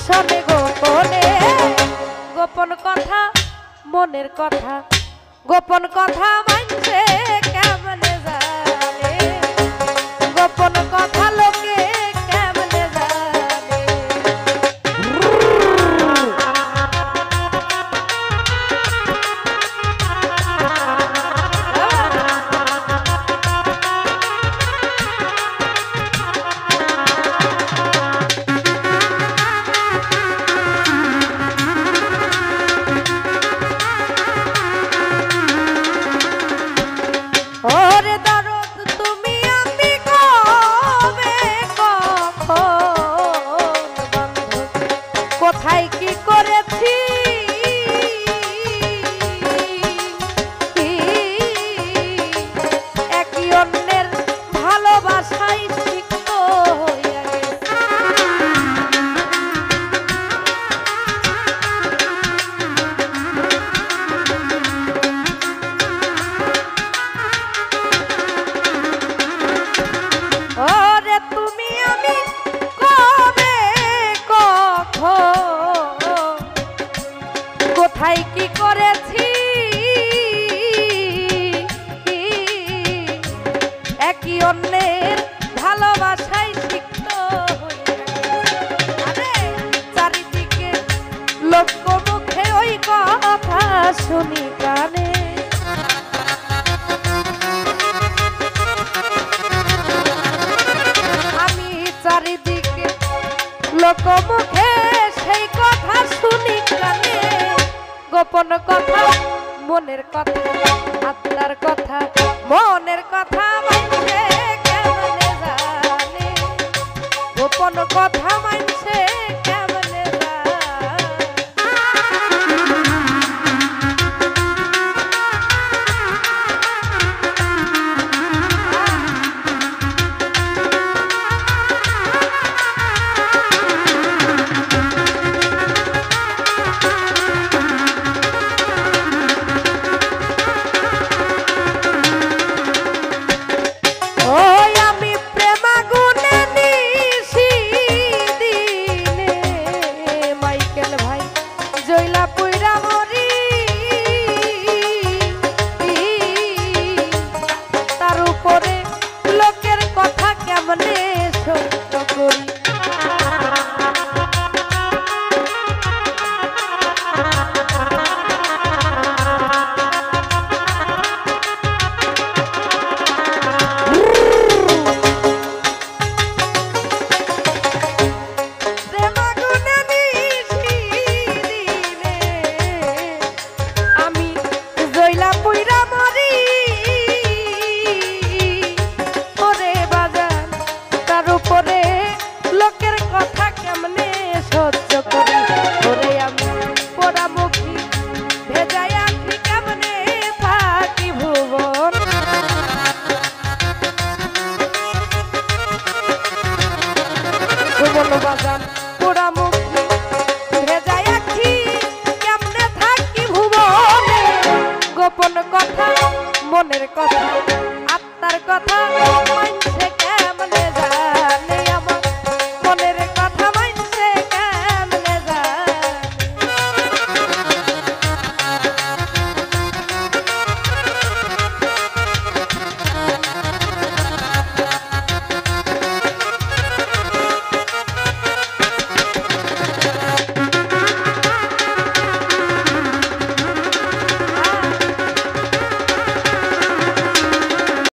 শোনে গোপনে গোপন কথা মনের কথা গোপন কথা মানছে কেমনে জানে গোপন কথা লোকে কেমনে জানে ওরে দরদ তুমি আমি কবে কখন বন্ধু কোথায় কি করেছি একই অন্যের ভালোবাসায় সিক্ত হইয়া গেছে ওরে তুমি আমি কবে কখন কোথায় কি করেছি একই অন্যের ভালোবাসায় সিক্ত আরে চারিদিকে লোক মুখে ওই কথা শুনি কানে চারিদিকে লোক মুখে সেই কথা শুনি কানে গোপন কথা মনের কথা আত্মার কথা মনের কথা মানছে কেমনে জানে গোপন কথা মানছে কেমনে লোকের কথা কেমনে সত্য করি আমি জইলা পুইরা মরি উপরে লোকের কথা কেমনে সহ্য করে